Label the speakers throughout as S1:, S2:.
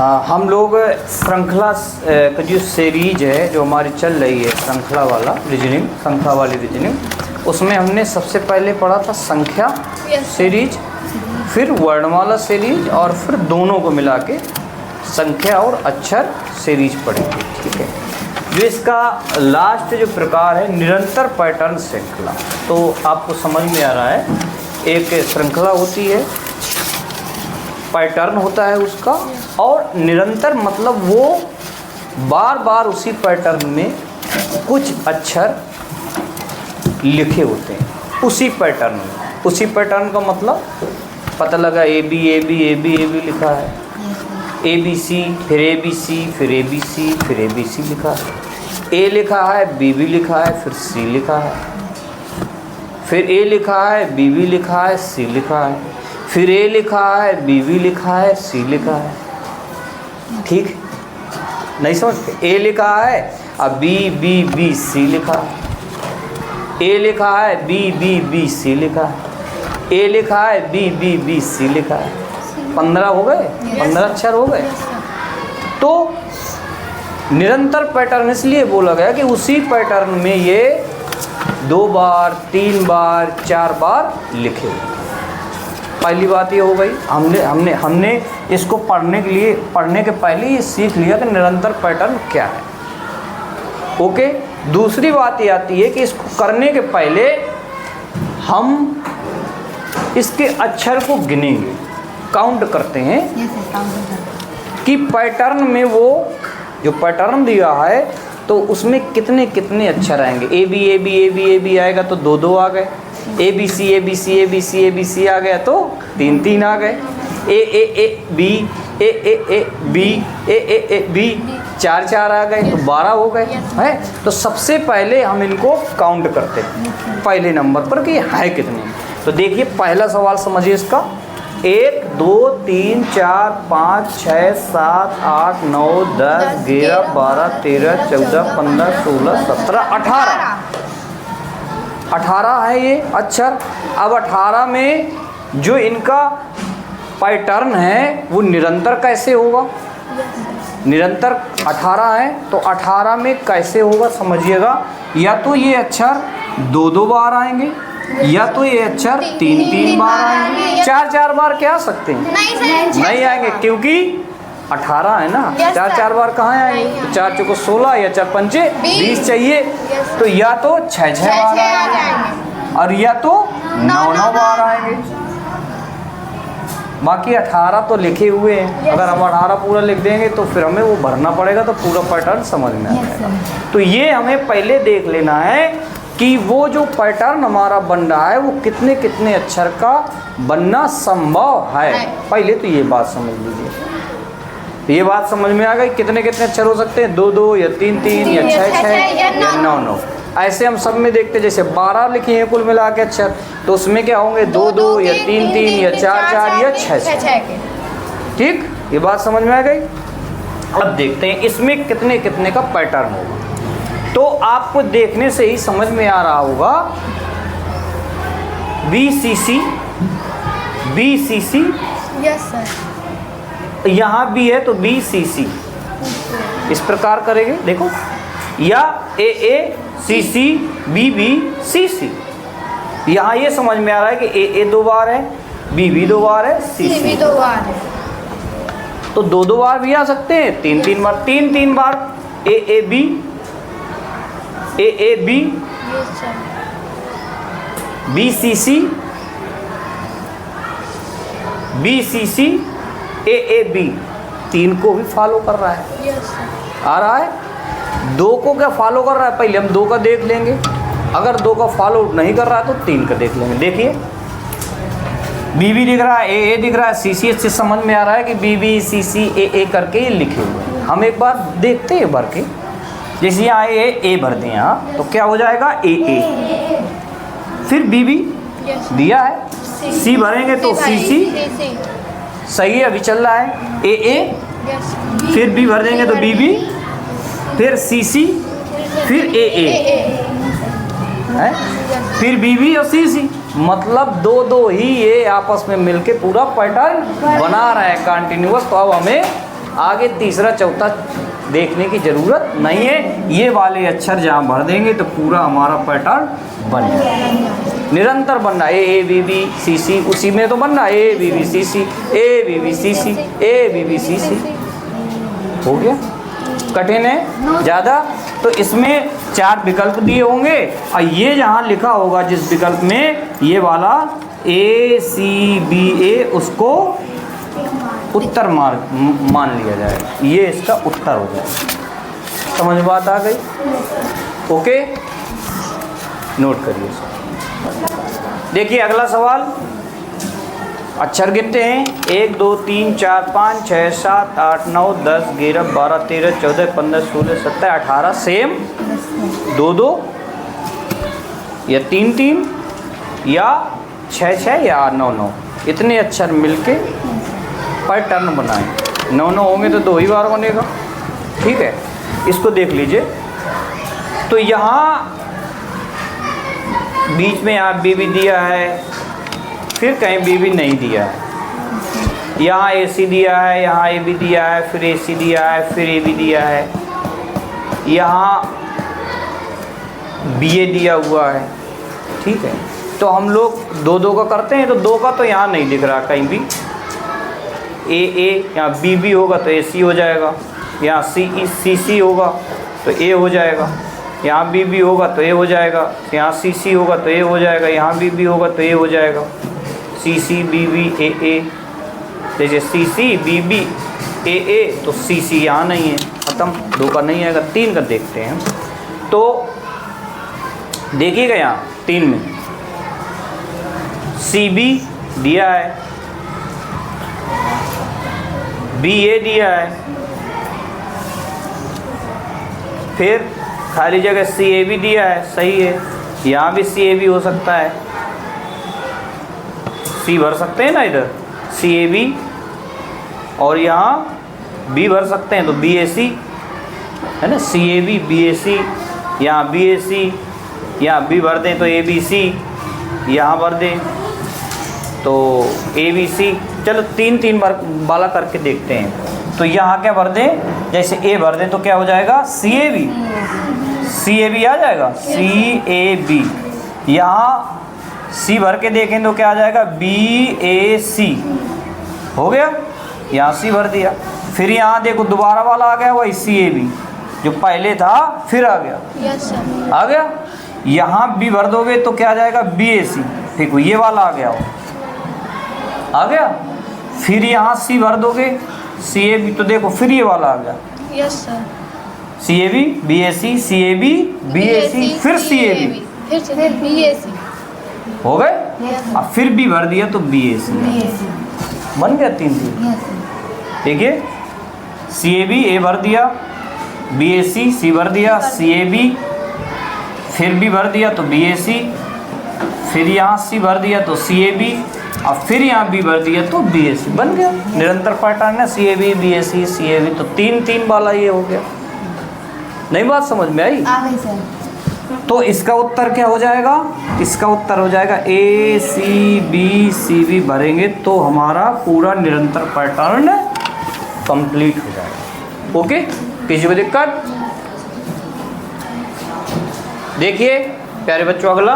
S1: हम लोग श्रृंखला का जो सीरीज है जो हमारी चल रही है श्रृंखला वाला रीजनिंग, श्रृंखला वाली रीजनिंग, उसमें हमने सबसे पहले पढ़ा था संख्या सीरीज, फिर वर्णमाला सीरीज और फिर दोनों को मिला के संख्या और अक्षर सीरीज पढ़ी थी। ठीक है, जो इसका लास्ट जो प्रकार है निरंतर पैटर्न श्रृंखला, तो आपको समझ में आ रहा है एक श्रृंखला होती है, पैटर्न होता है उसका, और निरंतर मतलब वो बार बार उसी पैटर्न में कुछ अक्षर लिखे होते हैं उसी पैटर्न में। उसी पैटर्न का मतलब पता लगा A B A B A B A B लिखा है, ए बी सी, फिर ए बी सी, फिर ए बी सी, फिर ए बी सी लिखा है, ए लिखा है, बी बी लिखा है, फिर सी लिखा है, फिर ए लिखा है, बी बी लिखा है, सी लिखा है, फिर ए लिखा है, बी बी लिखा है, सी लिखा है। ठीक नहीं समझते? ए लिखा है अब बी बी बी सी लिखा है, ए लिखा है, बी बी बी सी लिखा है, ए लिखा है, बी बी बी सी लिखा है। 15 हो गए, 15 अक्षर हो गए। तो निरंतर पैटर्न इसलिए बोला गया कि उसी पैटर्न में ये 2 बार 3 बार 4 बार लिखे हुए। पहली बात ये हो गई, हमने इसको पढ़ने के पहले ही सीख लिया कि निरंतर पैटर्न क्या है। ओके, दूसरी बात ये आती है कि इसको करने के पहले हम इसके अक्षर को गिनेंगे, काउंट करते हैं कि पैटर्न में वो जो पैटर्न दिया है तो उसमें कितने कितने अक्षर आएंगे। A B A B A B A B आएगा तो 2 2 आ गए, A B C A B C A B C A B C आ गया तो 3 3 आ गए, A A A B A A A B A A A B 4 4 आ गए तो 12 हो गए हैं। तो सबसे पहले हम इनको काउंट करते हैं पहले नंबर पर कि है कितने। तो देखिए पहला सवाल समझिए इसका, 1 2 3 4 5 6 7 8 9 10 11 12 13 14 15 16 17 18 है ये अक्षर। अब 18 में जो इनका पैटर्न है वो निरंतर कैसे होगा? निरंतर 18 है तो 18 में कैसे होगा समझिएगा। या तो ये अक्षर 2 2 बार आएंगे, या तो ये अक्षर 3 3 बार आएंगे। 4 4 बार क्या आ सकते हैं? नहीं आएंगे, क्योंकि 18 है ना। 4 4 बार कहाँ आएंगे? 4 चौको 16 या 4 पंचे 20 चाहिए, तो या तो 6 6 बार आएंगे और या तो 9 9 बार आएंगे। बाकी 18 तो लिखे हुए हैं, अगर हम 18 पूरा लिख देंगे तो फिर हमें वो भरना पड़ेगा, तो पूरा पैटर्न समझ में आ जाएगा। तो ये हमें पहले देख लेना है कि वो जो पैटर्न हमारा बन रहा है वो कितने कितने अक्षर का बनना संभव है। पहले तो ये बात समझ लीजिए। ये बात समझ में आ गई कितने कितने अक्षर हो सकते हैं? 2 2 या 3 3 या 6 6 या 9 9। ऐसे हम सब में देखते, जैसे 12 लिखे हैं कुल मिला के अक्षर, तो उसमें क्या होंगे? 2 2 या 3 3 या 4 4 या 6 6। ठीक, ये बात समझ में आ गई। अब देखते हैं इसमें कितने कितने का पैटर्न होगा। तो आपको देखने से ही समझ में आ रहा होगा BCC BCC,
S2: यस सर।
S1: यहाँ भी है तो BCC इस प्रकार करेंगे। देखो, या AA CC BB CC। यहाँ ये समझ में आ रहा है कि AA 2 बार है, BB 2 बार है, CC
S2: 2 बार है,
S1: तो 2 2 बार भी आ सकते हैं, 3 3 बार, 3 3 बार AAB AAB BCC BCC AAB, 3 को भी फॉलो कर रहा है।
S2: Yes sir.
S1: आ रहा है 2 को क्या फॉलो कर रहा है? पहले हम 2 का देख लेंगे, अगर 2 का फॉलो नहीं कर रहा है तो 3 का देख लेंगे। देखिए BB दिख रहा है, AA दिख रहा है, CC से समझ में आ रहा है कि BB CC AA करके ये लिखे हुए हैं। हम एक बार देखते हैं भर के, जैसे यहाँ A भर दें यहाँ तो क्या हो जाएगा? AA। फिर BB दिया है, C भरेंगे तो CC, सही है, अभी चल रहा है AA। फिर B भर देंगे तो BB, फिर CC, फिर AA है, फिर BB और CC। मतलब 2 2 ही ये आपस में मिलके पूरा पैटर्न बना रहे हैं कंटिन्यूअस। तो अब हमें आगे तीसरा चौथा देखने की ज़रूरत नहीं है। ये वाले अक्षर जहाँ भर देंगे तो पूरा हमारा पैटर्न बन जाएगा। निरंतर बन रहा है ए बी बी सी सी, उसी में तो बन रहा है A B B C C, A B B C C, A B B C C. हो गया? कठिन है ज़्यादा? तो इसमें 4 विकल्प दिए होंगे और ये जहाँ लिखा होगा जिस विकल्प में, ये वाला ए सी बी ए, उसको उत्तर मार्ग मान लिया जाएगा। ये इसका उत्तर हो जाएगा। समझ में बात आ गई? ओके, नोट करिए इसको। देखिए अगला सवाल, अक्षर गिनते हैं 1 2 3 4 5 6 7 8 9 10 11 12 13 14 15 16 17 18, सेम 2 2 या 3 3 या 6 6 या 9 9, इतने अक्षर मिलके पैटर्न बनाएं। 9 9 होंगे तो 2 ही बार बनेगा। ठीक है, इसको देख लीजिए। तो यहाँ बीच में यहाँ बी भी दिया है, फिर कहीं बी भी नहीं दिया है। यहाँ ए सी दिया है, यहाँ ए बी दिया है, फिर ए सी दिया है, फिर ए बी दिया है, यहाँ बी ए दिया हुआ है। ठीक है, तो हम लोग 2 2 का करते हैं, तो 2 का तो यहाँ नहीं दिख रहा कहीं भी। ए यहाँ बी बी होगा तो ए सी हो जाएगा, यहाँ सी सी होगा तो ए हो जाएगा, यहाँ बी बी होगा तो ए हो जाएगा, यहाँ सी सी होगा तो ए हो जाएगा, यहाँ बी बी होगा तो ए हो जाएगा। सी सी बी बी ए, जैसे सी सी बी बी ए, तो सी सी यहाँ नहीं है, ख़त्म। 2 का नहीं आएगा। 3 का देखते हैं। तो देखिएगा यहाँ 3 में सी बी दिया है, बी ए दिया है, फिर खाली जगह सी ए बी दिया है, सही है। यहाँ भी सी ए बी हो सकता है, सी भर सकते हैं ना इधर, सी ए बी, और यहाँ बी भर सकते हैं तो बी ए सी है ना, सी ए बी बी ए सी, यहाँ बी ए सी, यहाँ बी भर दें तो ए बी सी, यहाँ भर दें तो ए बी सी। चलो 3 3 बार वाला करके देखते हैं। तो यहाँ क्या भर दें, जैसे ए भर दें तो क्या हो जाएगा, सी A B, C A B आ जाएगा, सी ए बी। यहाँ सी भर के देखें तो क्या आ जाएगा, बी ए सी, हो गया। यहाँ सी भर दिया, फिर यहाँ देखो दोबारा वाला आ गया वही सी ए बी, जो पहले था फिर आ गया।
S2: Yes sir.
S1: आ गया। यहाँ बी भर दोगे तो क्या आ जाएगा, बी ए सी, ठीक, ये वाला आ गया, आ गया। फिर यहाँ सी भर दोगे, सी ए बी, तो देखो फिर ये वाला आ गया,
S2: yes sir.
S1: C A B B A C, C A B B A C, फिर सी ए बी,
S2: फिर बी ए सी,
S1: हो गए। अब फिर बी भर दिया तो बी ए सी बन गया। 3 3। देखिए सी ए बी, ए भर दिया, बी ए सी, सी भर दिया, सी ए बी, फिर बी भर दिया तो बी ए सी, फिर यहाँ सी भर दिया तो सी ए बी, और फिर यहाँ बी भर दिया तो बी ए सी, बन गया। निरंतर पैटर्न है, C A B B A C, C A B, तो 3 3 वाला ये हो गया। नहीं बात समझ में आई?
S2: आ गई सर।
S1: तो इसका उत्तर क्या हो जाएगा, इसका उत्तर हो जाएगा ए सी बी भरेंगे तो हमारा पूरा निरंतर पैटर्न कंप्लीट हो जाएगा। ओके, किसी को दिक्कत? देखिए प्यारे बच्चों, अगला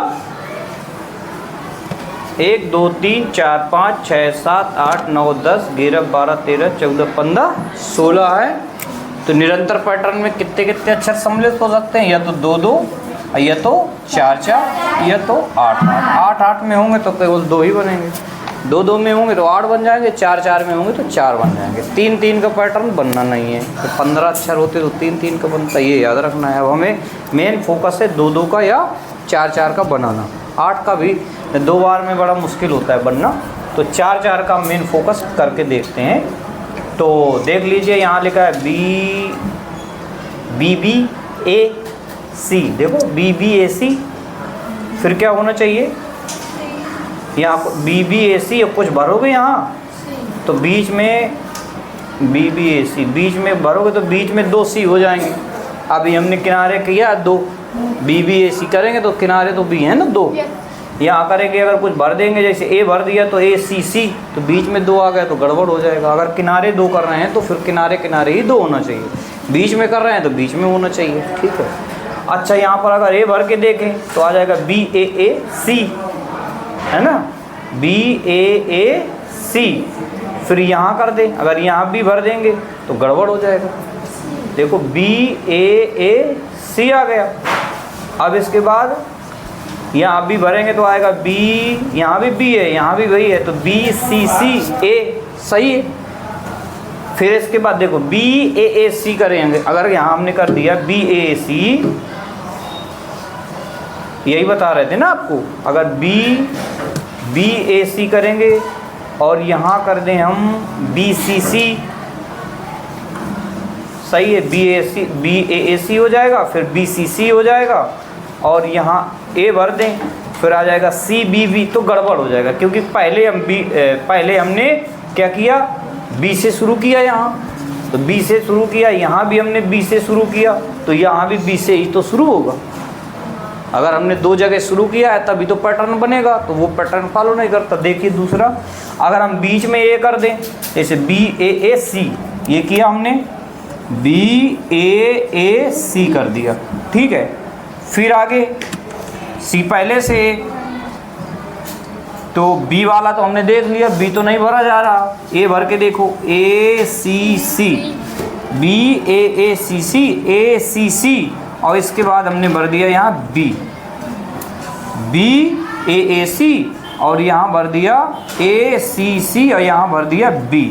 S1: 1 2 3 4 5 6 7 8 9 10 11 12 13 14 15 16 है। तो निरंतर पैटर्न में कितने कितने अक्षर सम्मिलित हो सकते हैं, या तो 2 2, या तो 4 4, या तो 8 8। 8 8 में होंगे तो केवल 2 ही बनेंगे, 2 2 में होंगे तो 8 बन जाएंगे, 4 4 में होंगे तो 4 बन जाएंगे। 3 3 का पैटर्न बनना नहीं है। तो 15 अक्षर होते तो 3 3 का बनता, ये याद रखना है। अब हमें मेन फोकस है 2 2 का या 4 4 का बनाना। 8 का भी 2 बार में बड़ा मुश्किल होता है बनना, तो 4 4 का मेन फोकस करके देखते हैं। तो देख लीजिए यहाँ लिखा है बी बी ए सी, देखो बी बी ए सी, फिर क्या होना चाहिए, यहाँ बी बी ए सी, कुछ भरोगे यहाँ तो बीच में बी बी ए सी, बीच में भरोगे तो बीच में 2 सी हो जाएंगे। अभी हमने किनारे किया 2, बी बी ए सी करेंगे तो किनारे तो बी हैं ना 2, यहाँ करेंगे अगर कुछ भर देंगे, जैसे ए भर दिया तो ए सी सी, तो बीच में 2 आ गया तो गड़बड़ हो जाएगा। अगर किनारे 2 कर रहे हैं तो फिर किनारे किनारे ही 2 होना चाहिए, बीच में कर रहे हैं तो बीच में होना चाहिए, ठीक है। अच्छा यहाँ पर अगर ए भर के देखें तो आ जाएगा बी ए ए सी, है ना, बी ए ए सी। फिर यहाँ कर दें, अगर यहाँ भी भर देंगे तो गड़बड़ हो जाएगा। देखो बी ए ए सी आ गया। अब इसके बाद यहाँ भी भरेंगे तो आएगा बी, यहाँ भी बी है, यहाँ भी वही है, तो बी सी सी ए, सही है। फिर इसके बाद देखो बी ए ए सी करेंगे, अगर यहाँ हमने कर दिया बी ए ए सी, यही बता रहे थे ना आपको, अगर बी ए सी करेंगे और यहाँ कर दें हम बी सी सी, सही है, बी ए ए सी हो जाएगा, फिर बी सी सी हो जाएगा, और यहाँ ए भर दें, फिर आ जाएगा सी बी बी, तो गड़बड़ हो जाएगा क्योंकि पहले हमने क्या किया, बी से शुरू किया, यहाँ तो बी से शुरू किया, यहाँ भी हमने बी से शुरू किया, तो यहाँ भी बी से ही तो शुरू होगा। अगर हमने 2 जगह शुरू किया है तभी तो पैटर्न बनेगा, तो वो पैटर्न फॉलो नहीं करता। देखिए दूसरा, अगर हम बीच में ए कर दें, जैसे बी ए ए सी, ये किया हमने, बी ए ए सी कर दिया, ठीक है। फिर आगे सी पहले से, तो बी वाला तो हमने देख लिया, बी तो नहीं भरा जा रहा, ए भर के देखो, ए C C, B A A C C, A C सी, और इसके बाद हमने भर दिया यहाँ बी ए ए सी, और यहाँ भर दिया ए सी सी, और यहाँ भर दिया बी।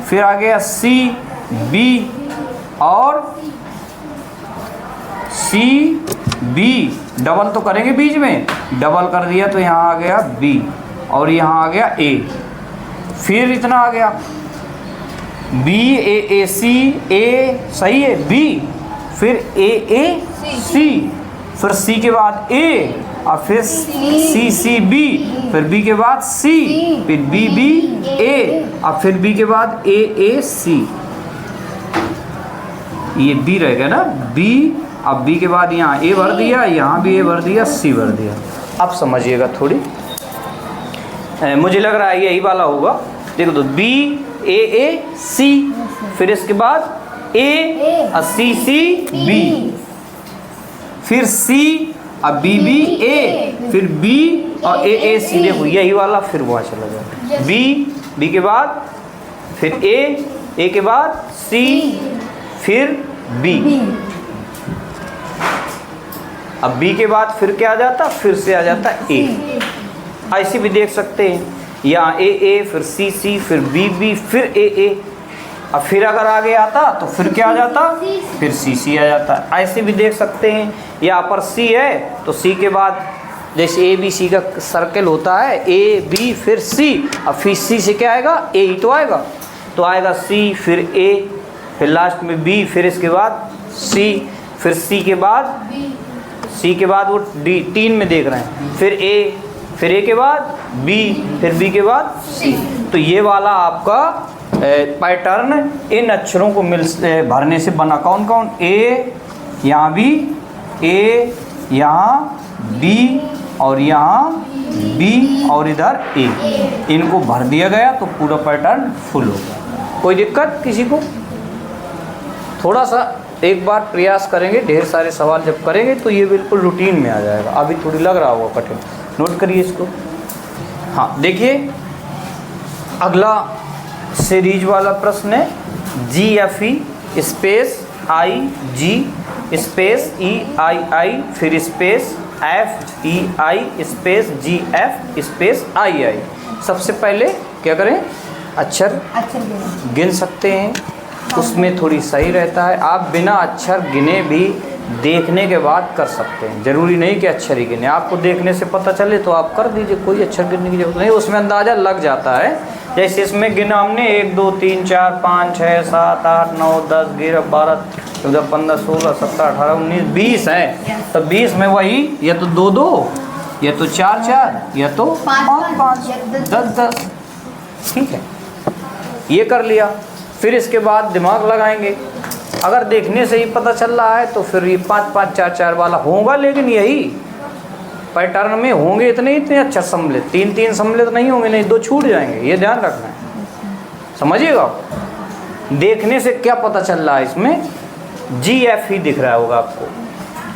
S1: फिर आ गया सी बी और सी बी, डबल तो करेंगे बीच में, डबल कर दिया तो यहाँ आ गया बी, और यहाँ आ गया ए। फिर इतना आ गया बी ए ए सी, ए, सही है, बी, फिर ए ए सी, फिर सी के बाद ए, और फिर सी सी बी, फिर बी के बाद सी, फिर बी बी ए, और फिर बी के बाद ए ए सी, ये बी रहेगा ना, बी। अब बी के बाद यहाँ ए भर दिया, यहाँ भी ए भर दिया, सी भर दिया। अब समझिएगा थोड़ी, मुझे लग रहा है यही वाला होगा। देखो तो बी ए ए सी, फिर इसके बाद ए और सी सी बी, फिर सी और बी बी ए, फिर बी और ए ए सी। देखो यही वाला, फिर वहाँ चला जाए, बी के बाद फिर ए के बाद सी, फिर बी। अब बी के बाद फिर क्या आ जाता, फिर से आ जाता ए। ऐसे भी देख सकते हैं, यहाँ ए फिर सी सी, फिर बी बी, फिर ए। अब फिर अगर आगे आता तो फिर क्या आ जाता, फिर सी सी आ जाता। ऐसे भी देख सकते हैं, यहाँ पर सी है तो सी के बाद जैसे ए बी सी का सर्कल होता है, ए बी फिर सी, अब फिर सी से क्या आएगा, ए ही तो आएगा, तो आएगा सी, फिर ए, फिर लास्ट में बी, फिर इसके बाद सी, फिर सी के बाद वो डी 3 में देख रहे हैं, फिर ए, फिर ए के बाद बी, फिर बी के बाद सी। तो ये वाला आपका पैटर्न इन अक्षरों को भरने से बना। कौन कौन, ए यहाँ भी, ए यहाँ बी, और यहाँ बी, और इधर ए, इनको भर दिया गया तो पूरा पैटर्न फुल हो गया। कोई दिक्कत किसी को? थोड़ा सा एक बार प्रयास करेंगे, ढेर सारे सवाल जब करेंगे तो ये बिल्कुल रूटीन में आ जाएगा। अभी थोड़ी लग रहा होगा कठिन, नोट करिए इसको। हाँ देखिए, अगला सीरीज वाला प्रश्न है, GFE space IG space EII, फिर space FEI space GF space II। सबसे पहले क्या करें, अक्षर गिन सकते हैं, उसमें थोड़ी सही रहता है। आप बिना अक्षर गिने भी देखने के बाद कर सकते हैं, ज़रूरी नहीं कि अक्षर ही गिने। आपको देखने से पता चले तो आप कर दीजिए, कोई अक्षर गिनने की जरूरत नहीं, उसमें अंदाज़ा लग जाता है। जैसे इसमें गिना हमने 1 2 3 4 5 6 7 8 9 10 11 12 14 15 16 17 18 19 20 हैं, तो 20 में वही या तो 2 2 या तो 4 4 या तो 5 5 10 10, ठीक है, ये कर लिया। फिर इसके बाद दिमाग लगाएंगे, अगर देखने से ही पता चल रहा है तो फिर ये 5 5 4 4 वाला होगा, लेकिन यही पैटर्न में होंगे इतने इतने अच्छा सम्मिलित, 3 सम्मिलित नहीं होंगे, नहीं 2 छूट जाएंगे, ये ध्यान रखना है। समझिएगा आप। देखने से क्या पता चल रहा है, इसमें GF ही दिख रहा होगा आपको,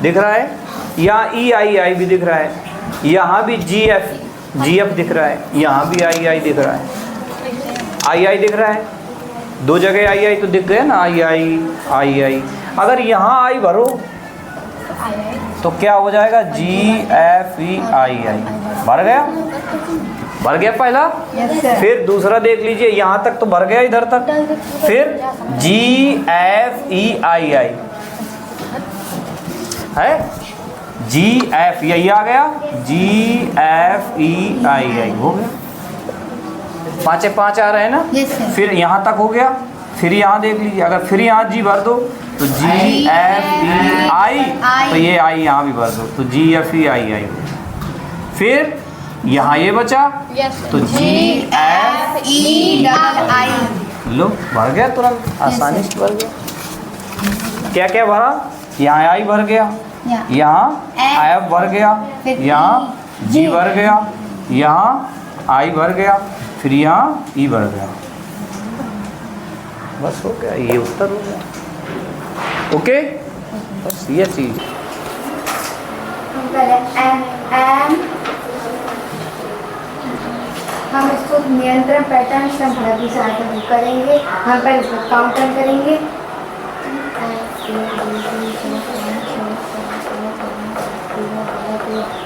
S1: दिख रहा है, यहाँ EII भी दिख रहा है, यहाँ भी GF दिख रहा है, यहाँ भी II दिख रहा है, II दिख रहा है, 2 जगह II तो दिख गया ना, II। अगर यहाँ I भरो तो क्या हो जाएगा, GFEII, भर गया पहला।
S2: Yes sir.
S1: फिर दूसरा देख लीजिए, यहाँ तक तो भर गया इधर तक, फिर GFEII है, GF यही आ गया, GFEII हो गया, 5 आ रहे हैं ना।
S2: Yes sir.
S1: फिर यहाँ तक हो गया, फिर यहाँ देख लीजिए, अगर फिर यहाँ G भर दो तो GFEI, तो ये I यहाँ भी भर दो तो GFEII। फिर यहाँ ये बचा
S2: यस
S1: तो GFEII, लो भर गया तुरंत, आसानी से भर गया। क्या क्या भरा, यहाँ I भर गया, यहाँ F भर गया, यहाँ G भर गया, यहाँ I भर गया, फिर यहाँ E भर गया, बस हो गया, ये उत्तर हो गया। ओके, बस ये चीज।
S3: हम इसको नियंत्रण पैटर्न श्रृंखला की सहायता से करेंगे। हम पहले इसको काउंटर करेंगे। 1 2 3 4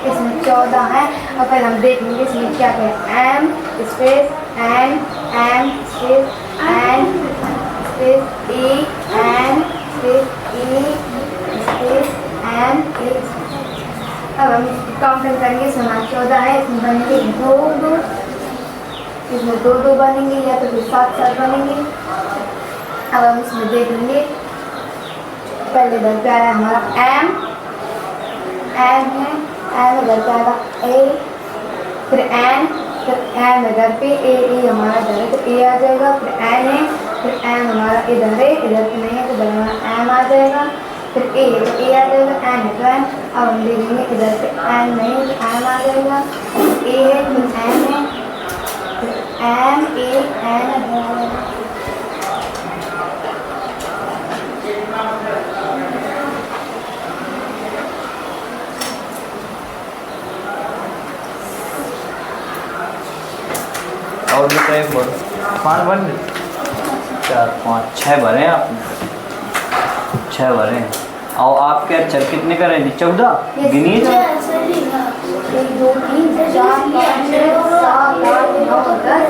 S3: इसमें 14 है और पहले हम देखेंगे इसमें क्या है। M space N M space N space E N space E space N E। अब हम काउंटर करेंगे। इसमें 14 है, इसमें बनेंगे 2 2, इसमें 2 2 बनेंगे या तो फिर 7 7 बनेंगे। अब हम इसमें देखेंगे पहले इधर पे आया हमारा M है, M इधर पे आएगा A, फिर N, फिर M इधर पे A हमारा इधर है तो A आ जाएगा, फिर N है, फिर M हमारा इधर है, इधर पे नहीं है तो इधर हमारा M आ जाएगा, फिर A है तो A आ जाएगा, N है तो N। अब हम देखेंगे इधर पे N नहीं है तो M आ जाएगा, A है फिर N है, फिर M A N आ जाएगा।
S1: और भी तो एक भरो, 5 बन गए, 4 5 6 भरे हैं आपने, 6 भरे हैं। और आपके अक्षर कितने का रहेंगे, 14 गिनिए।
S3: 1 2 3 4 5 6 7 8 9 10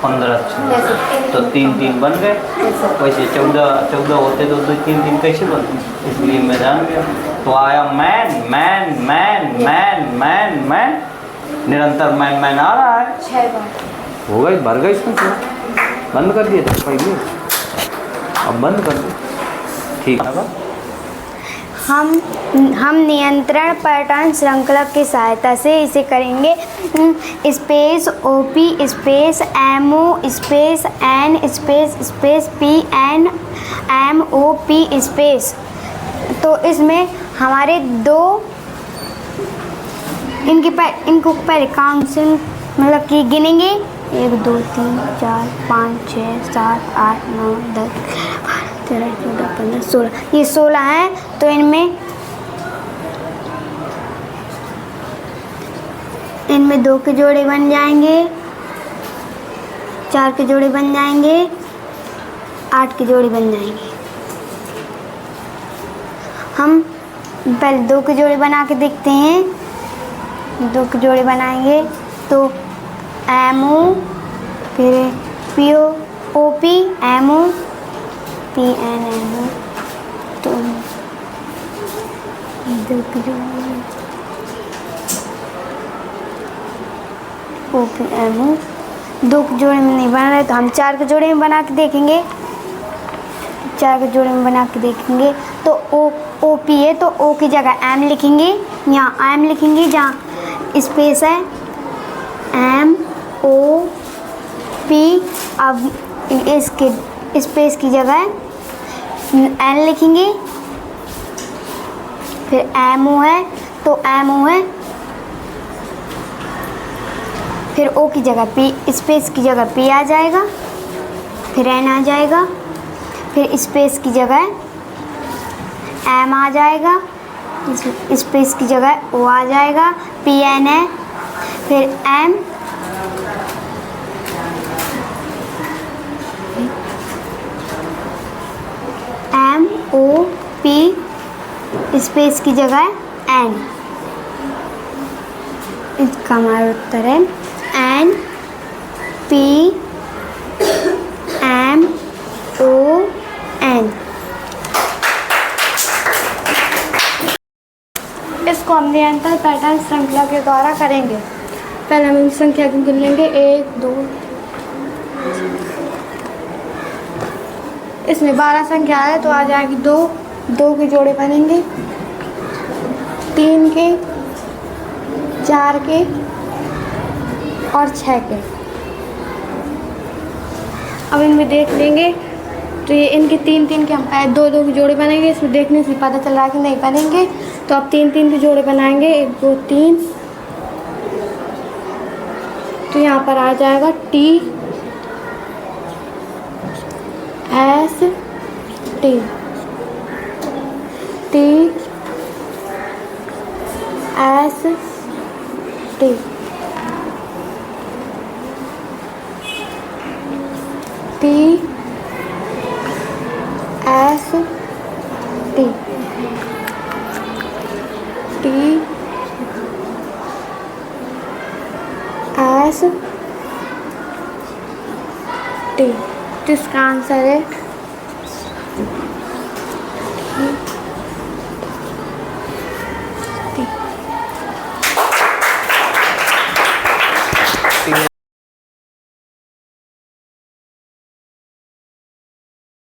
S1: 15 अक्षर, तो 3 बन गए। वैसे 14 होते तो 3 कैसे बनते, इसलिए मैं जान गया। तो आया man man man man man man, निरंतर मैन आ रहा है,
S3: 6 बार
S1: हो गई, भर गई इसमें तो बंद कर दिए थे पहले, अब बंद कर दो, ठीक है।
S3: हम नियंत्रण पैटर्न श्रृंखला की सहायता से इसे करेंगे। Space OP space MO space N space space PN MOP space. तो इसमें हमारे दो इनको पहले काउंसिल मतलब कि गिनेंगे 1 2 3 4 5 6 7 8 9 10 13 14 15 16, ये 16 हैं। तो इनमें 2 के जोड़े बन जाएंगे, 4 के जोड़े बन जाएंगे, 8 के जोड़े बन जाएंगे। हम पहले 2 के जोड़े बना के देखते हैं। 2 के जोड़े बनाएंगे तो MO फिर PO OP MO PN MO, तो 2 के जोड़े OP MO, 2 के जोड़े में नहीं बन रहे तो हम 4 के जोड़े में बना के देखेंगे। 4 के जोड़े में बना के देखेंगे तो OP है तो O की जगह M लिखेंगे, यहाँ M लिखेंगे, जहाँ स्पेस है MOP। अब इसके स्पेस की जगह N लिखेंगे, फिर MO है तो एम ओ है, फिर ओ की जगह पी, स्पेस की जगह पी आ जाएगा, फिर एन आ जाएगा, फिर स्पेस की जगह एम आ जाएगा, स्पेस की जगह ओ आ जाएगा, पी एन है, फिर एम ओ पी, स्पेस की जगह एन। इसका हमारा उत्तर है N P M O N.
S2: इसको हम निरंतर पैटर्न श्रृंखला के द्वारा करेंगे। पहले हम संख्या गिन लेंगे 1 2, इसमें 12 संख्या है तो आ जाएगी 2, 2 के जोड़े बनेंगे, 3 के, 4 के और 6 के। अब इनमें देख लेंगे तो ये इनके 3 के हम 2 के जोड़े बनेंगे। इसमें देखने से पता चल रहा है कि नहीं बनेंगे, तो अब 3 के जोड़े बनाएंगे, 1 2 3। तो यहाँ पर आ जाएगा T S T, T S T, T S T, T S T. तो इसका आंसर है